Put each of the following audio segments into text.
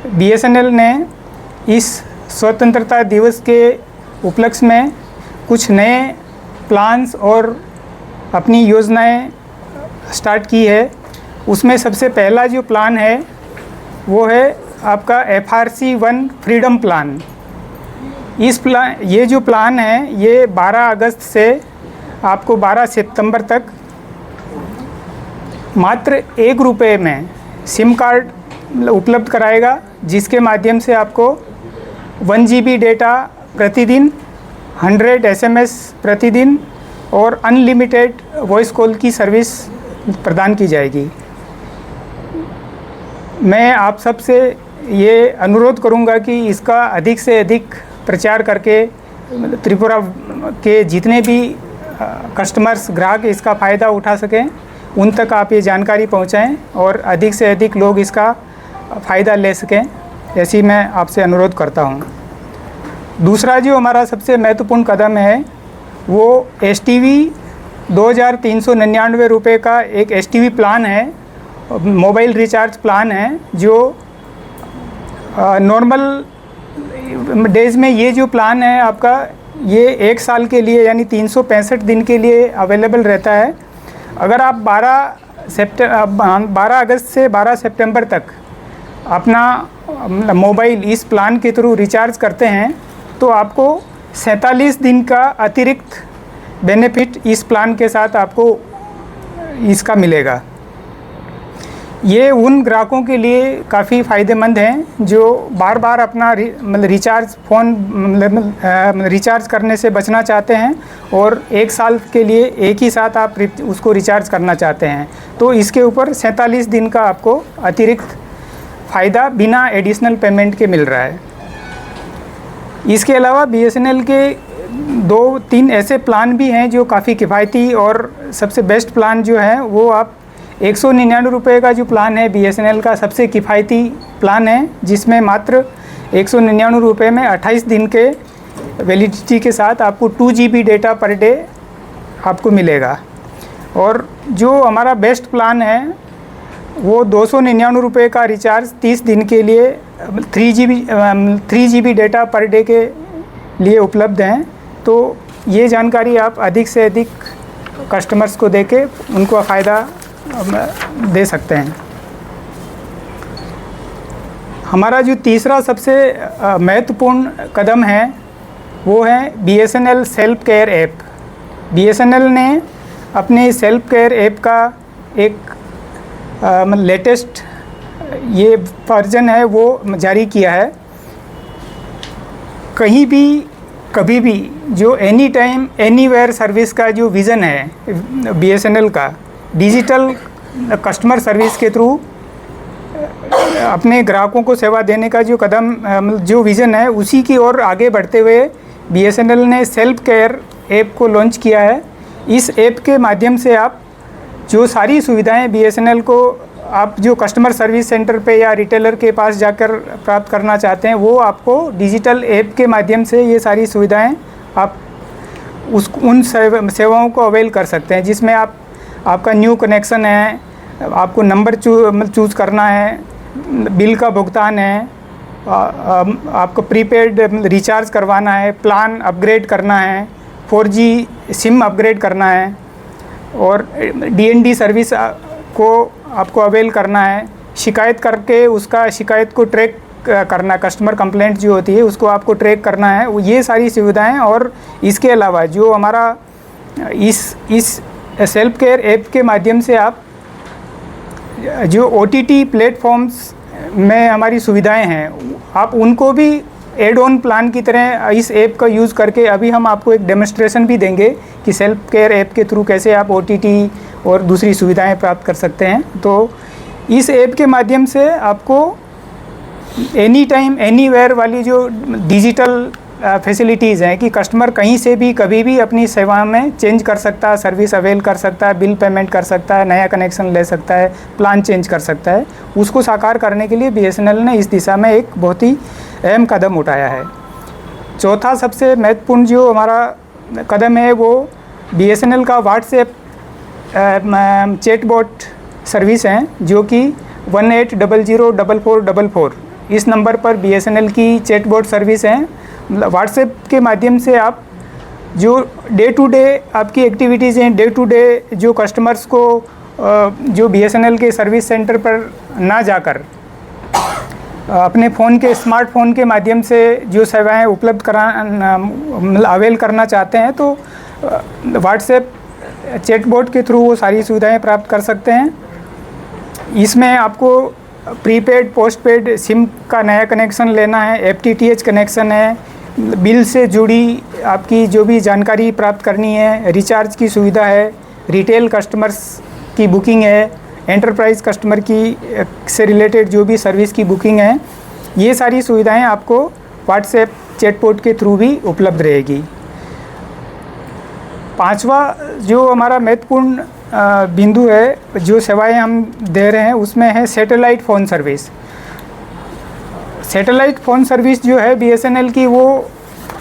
BSNL ने इस स्वतंत्रता दिवस के उपलक्ष्य में कुछ नए प्लान्स और अपनी योजनाएं स्टार्ट की है। उसमें सबसे पहला जो प्लान है वो है आपका FRC1 फ्रीडम प्लान। ये जो प्लान है ये 12 अगस्त से आपको 12 सितंबर तक मात्र ₹1 में सिम कार्ड उपलब्ध कराएगा, जिसके माध्यम से आपको 1 GB डेटा प्रतिदिन, 100 SMS प्रतिदिन और अनलिमिटेड वॉइस कॉल की सर्विस प्रदान की जाएगी। मैं आप सबसे ये अनुरोध करूंगा कि इसका अधिक से अधिक प्रचार करके त्रिपुरा के जितने भी कस्टमर्स, ग्राहक इसका फ़ायदा उठा सकें, उन तक आप ये जानकारी पहुंचाएं और अधिक से अधिक लोग इसका फ़ायदा ले सकें, ऐसी मैं आपसे अनुरोध करता हूं। दूसरा जो हमारा सबसे महत्वपूर्ण कदम है वो STV ₹2,399 का एक STV प्लान है, मोबाइल रिचार्ज प्लान है, जो नॉर्मल डेज़ में ये जो प्लान है आपका ये 1 साल के लिए यानी 365 दिन के लिए अवेलेबल रहता है। अगर आप 12 अगस्त से 12 सितंबर तक अपना मोबाइल इस प्लान के थ्रू रिचार्ज करते हैं तो आपको 47 दिन का अतिरिक्त बेनिफिट इस प्लान के साथ आपको इसका मिलेगा। ये उन ग्राहकों के लिए काफ़ी फ़ायदेमंद हैं जो बार बार अपना रिचार्ज रिचार्ज करने से बचना चाहते हैं और 1 साल के लिए एक ही साथ आप उसको रिचार्ज करना चाहते हैं। तो इसके ऊपर 47 दिन का आपको अतिरिक्त फ़ायदा बिना एडिशनल पेमेंट के मिल रहा है। इसके अलावा BSNL के 2-3 ऐसे प्लान भी हैं जो काफ़ी किफ़ायती, और सबसे बेस्ट प्लान जो है वो आप ₹199 का जो प्लान है BSNL का सबसे किफ़ायती प्लान है, जिसमें मात्र ₹199 में 28 दिन के वैलिडिटी के साथ आपको 2 GB डेटा पर डे आपको मिलेगा। और जो हमारा बेस्ट प्लान है वो ₹299 का रिचार्ज 30 दिन के लिए 3 GB डेटा पर डे के लिए उपलब्ध हैं। तो ये जानकारी आप अधिक से अधिक कस्टमर्स को देके उनको फ़ायदा दे सकते हैं। हमारा जो तीसरा सबसे महत्वपूर्ण कदम है वो है BSNL self care app. BSNL ने अपने सेल्फ केयर ऐप का एक लेटेस्ट ये वर्जन है वो जारी किया है। कहीं भी कभी भी जो एनी टाइम एनीवेयर सर्विस का जो विज़न है BSNL का, डिजिटल कस्टमर सर्विस के थ्रू अपने ग्राहकों को सेवा देने का जो कदम जो विज़न है उसी की ओर आगे बढ़ते हुए BSNL ने सेल्फ केयर ऐप को लॉन्च किया है। इस ऐप के माध्यम से आप जो सारी सुविधाएं BSNL को आप जो कस्टमर सर्विस सेंटर पे या रिटेलर के पास जाकर प्राप्त करना चाहते हैं वो आपको डिजिटल ऐप के माध्यम से ये सारी सुविधाएं आप उन सेवाओं को अवेल कर सकते हैं, जिसमें आपका न्यू कनेक्शन है, आपको नंबर चूज़ करना है, बिल का भुगतान है, आपको प्रीपेड रिचार्ज करवाना है, प्लान अपग्रेड करना है, 4G सिम अपग्रेड करना है और DND सर्विस को आपको अवेल करना है। शिकायत करके उसका शिकायत को ट्रैक करना, कस्टमर कंप्लेंट जो होती है उसको आपको ट्रैक करना है, ये सारी सुविधाएं। और इसके अलावा जो हमारा इस सेल्फ केयर ऐप के माध्यम से आप जो OTT प्लेटफॉर्म्स में हमारी सुविधाएं हैं आप उनको भी एड ऑन प्लान की तरह इस ऐप का यूज़ करके, अभी हम आपको एक डेमोन्स्ट्रेशन भी देंगे कि सेल्फ केयर ऐप के थ्रू कैसे आप OTT और दूसरी सुविधाएं प्राप्त कर सकते हैं। तो इस ऐप के माध्यम से आपको एनी टाइम एनीवेयर वाली जो डिजिटल फैसिलिटीज़ हैं कि कस्टमर कहीं से भी कभी भी अपनी सेवा में चेंज कर सकता है, सर्विस अवेल कर सकता है, बिल पेमेंट कर सकता है, नया कनेक्शन ले सकता है, प्लान चेंज कर सकता है, उसको साकार करने के लिए BSNL ने इस दिशा में एक बहुत ही अहम कदम उठाया है। चौथा सबसे महत्वपूर्ण जो हमारा कदम है वो BSNL का व्हाट्सएप चैटबॉट सर्विस हैं, जो कि 18004444 इस नंबर पर BSNL की चैटबॉट सर्विस है। व्हाट्सएप के माध्यम से आप जो डे टू डे आपकी एक्टिविटीज़ हैं, डे टू डे जो कस्टमर्स को जो BSNL के सर्विस सेंटर पर ना जाकर अपने फ़ोन के स्मार्टफोन के माध्यम से जो सेवाएं उपलब्ध अवेल करना चाहते हैं, तो व्हाट्सएप चैटबॉट के थ्रू वो सारी सुविधाएं प्राप्त कर सकते हैं। इसमें आपको प्रीपेड पोस्टपेड सिम का नया कनेक्शन लेना है, FTTH कनेक्शन है, बिल से जुड़ी आपकी जो भी जानकारी प्राप्त करनी है, रिचार्ज की सुविधा है, रिटेल कस्टमर्स की बुकिंग है, एंटरप्राइज़ कस्टमर की से रिलेटेड जो भी सर्विस की बुकिंग है, ये सारी सुविधाएं आपको व्हाट्सएप चैटबॉट के थ्रू भी उपलब्ध रहेगी। पांचवा जो हमारा महत्वपूर्ण बिंदु है, जो सेवाएं हम दे रहे हैं, उसमें है satellite phone service. Satellite phone service जो है BSNL की, वो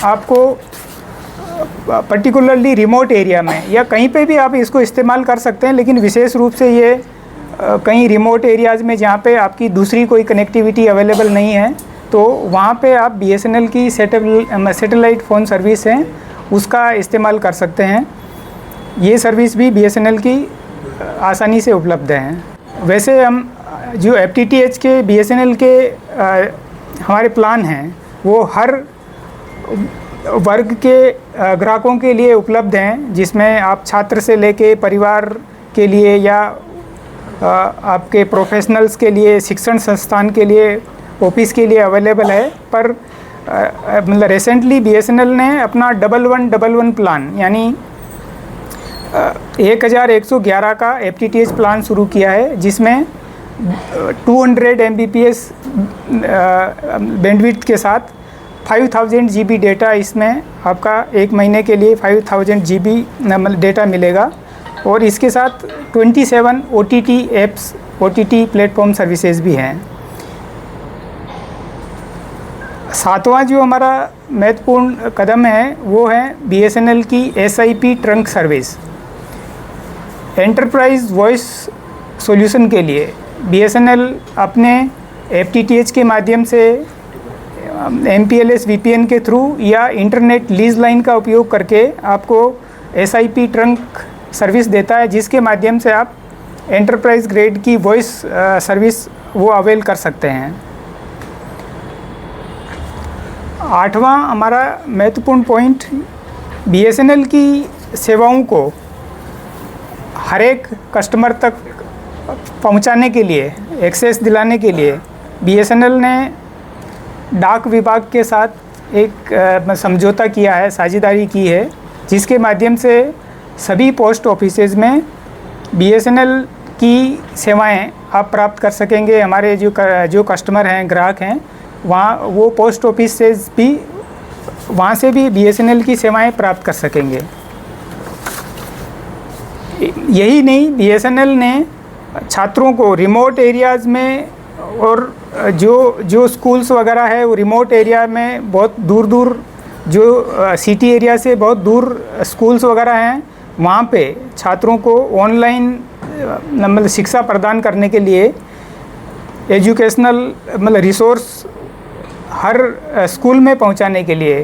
आपको पर्टिकुलरली रिमोट एरिया में या कहीं पे भी आप इसको इस्तेमाल कर सकते हैं, लेकिन विशेष रूप से ये कहीं रिमोट एरियाज़ में जहाँ पे आपकी दूसरी कोई कनेक्टिविटी अवेलेबल नहीं है, तो वहाँ पे आप BSNL की सैटेलाइट फ़ोन सर्विस है उसका इस्तेमाल कर सकते हैं। ये सर्विस भी BSNL की आसानी से उपलब्ध है। वैसे हम जो FTTH के BSNL के हमारे प्लान हैं, वो हर वर्ग के ग्राहकों के लिए उपलब्ध हैं, जिसमें आप छात्र से लेके परिवार के लिए या आपके प्रोफेशनल्स के लिए, शिक्षण संस्थान के लिए, ऑफिस के लिए अवेलेबल है। पर मतलब रिसेंटली BSNL ने अपना 1111 प्लान यानी 1111 का FTTH प्लान शुरू किया है, जिसमें 200 Mbps बैंडविड्थ के साथ 5000 GB डेटा, इसमें आपका एक महीने के लिए 5000 GB डेटा मिलेगा। और इसके साथ 27 OTT apps, OTT platform services भी हैं। सातवां जो हमारा महत्वपूर्ण कदम है, वो है BSNL की SIP trunk service. Enterprise voice solution के लिए BSNL अपने FTTH के माध्यम से MPLS VPN के थ्रू या इंटरनेट लीज लाइन का उपयोग करके आपको SIP ट्रंक सर्विस देता है, जिसके माध्यम से आप एंटरप्राइज ग्रेड की वॉइस सर्विस वो अवेल कर सकते हैं। आठवां हमारा महत्वपूर्ण पॉइंट, BSNL की सेवाओं को हर एक कस्टमर तक पहुंचाने के लिए, एक्सेस दिलाने के लिए BSNL ने डाक विभाग के साथ एक समझौता किया है, साझेदारी की है, जिसके माध्यम से सभी पोस्ट ऑफिसेज में BSNL की सेवाएं आप प्राप्त कर सकेंगे। हमारे जो कस्टमर हैं, ग्राहक हैं, वहाँ वो पोस्ट ऑफिस से भी, वहाँ से भी BSNL की सेवाएं प्राप्त कर सकेंगे। यही नहीं, BSNL ने छात्रों को रिमोट एरियाज़ में और जो स्कूल्स वगैरह है, वो रिमोट एरिया में बहुत दूर दूर, जो सिटी एरिया से बहुत दूर स्कूल्स वगैरह हैं, वहाँ पे छात्रों को ऑनलाइन मतलब शिक्षा प्रदान करने के लिए एजुकेशनल मतलब रिसोर्स हर स्कूल में पहुँचाने के लिए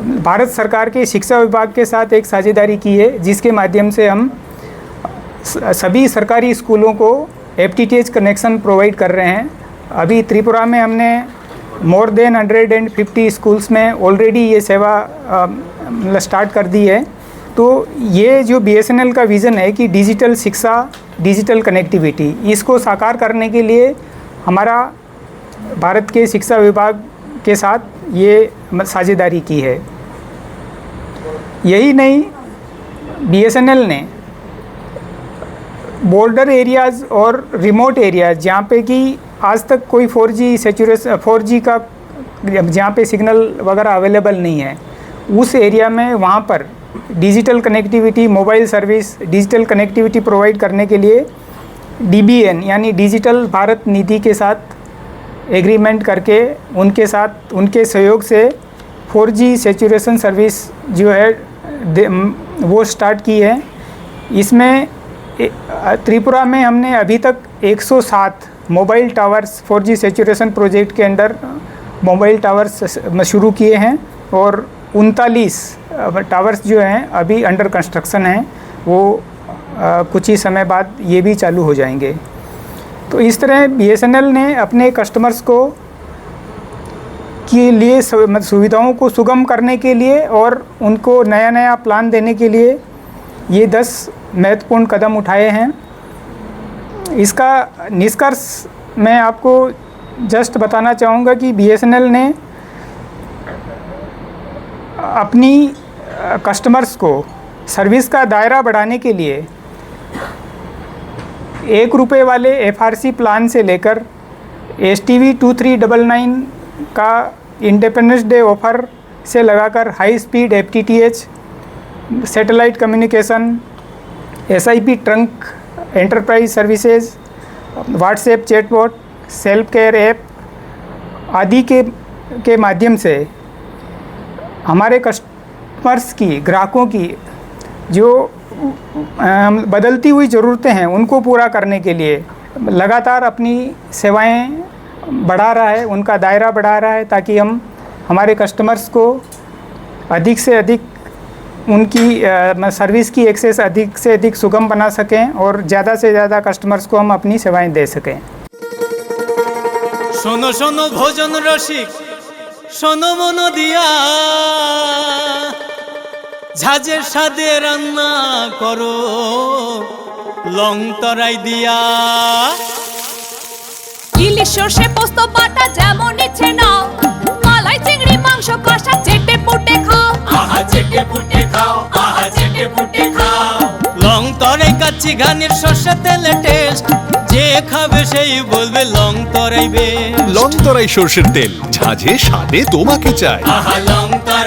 भारत सरकार के शिक्षा विभाग के साथ एक साझेदारी की है, जिसके माध्यम से हम सभी सरकारी स्कूलों को FTTH कनेक्शन प्रोवाइड कर रहे हैं। अभी त्रिपुरा में हमने मोर देन 150 स्कूल्स में ऑलरेडी ये सेवा स्टार्ट कर दी है। तो ये जो BSNL का विज़न है कि डिजिटल शिक्षा, डिजिटल कनेक्टिविटी, इसको साकार करने के लिए हमारा भारत के शिक्षा विभाग के साथ ये साझेदारी की है। यही नहीं, BSNL ने बॉर्डर एरियाज़ और रिमोट एरियाज़ जहाँ पे कि आज तक कोई 4G सैचुरेशन 4G का जहाँ पे सिग्नल वगैरह अवेलेबल नहीं है, उस एरिया में वहाँ पर digital connectivity, mobile service, digital connectivity provide करने के लिए DBN यानी डिजिटल भारत नीति के साथ एग्रीमेंट करके उनके साथ, उनके सहयोग से 4G सैचुरेशन सर्विस जो है वो स्टार्ट की है। इसमें त्रिपुरा में हमने अभी तक 107 mobile towers 4G saturation project के अंडर मोबाइल टावर्स शुरू किए हैं और 39 टावर्स जो हैं अभी अंडर कंस्ट्रक्शन हैं, वो कुछ ही समय बाद ये भी चालू हो जाएंगे। तो इस तरह BSNL ने अपने कस्टमर्स को के लिए सुविधाओं को सुगम करने के लिए और उनको नया नया प्लान देने के लिए ये 10 महत्वपूर्ण कदम उठाए हैं। इसका निष्कर्ष मैं आपको जस्ट बताना चाहूँगा कि BSNL ने अपनी कस्टमर्स को सर्विस का दायरा बढ़ाने के लिए ₹1 वाले FRC प्लान से लेकर STV 2399 का इंडिपेंडेंस डे ऑफ़र से लगाकर high speed FTTH, satellite communication, SIP trunk enterprise services, WhatsApp chatbot, self care app आदि के माध्यम से हमारे कस्टमर्स की, ग्राहकों की जो बदलती हुई ज़रूरतें हैं उनको पूरा करने के लिए लगातार अपनी सेवाएं बढ़ा रहा है, उनका दायरा बढ़ा रहा है, ताकि हम हमारे कस्टमर्स को अधिक से अधिक उनकी सर्विस की एक्सेस अधिक से अधिक सुगम बना सकें और ज़्यादा से ज़्यादा कस्टमर्स को हम अपनी सेवाएं दे सकें। शोनो शोनो भोजन रसिक, शोनो मनो दिया ঝাঁঝের স্বাদে রান্না করো লং তরাই দিয়া। ইলিশ সর্ষে পোস্ত বাটা যেমন ইচ্ছে নাও, মালাই চিংড়ি মাংস কষা চেটে পুটে খাও, আহা চেটে পুটে খাও, আহা চেটে পুটে খাও। লং তরাই কাচ্চি ঘানির সর্ষে তেলে টেস্ট, যে খাবে সেই বলবে লং তরাই বেস্ট। লং তরাই সর্ষের তেল, ঝাঁঝে স্বাদে তোমাকে চাই। আহা লং তরাই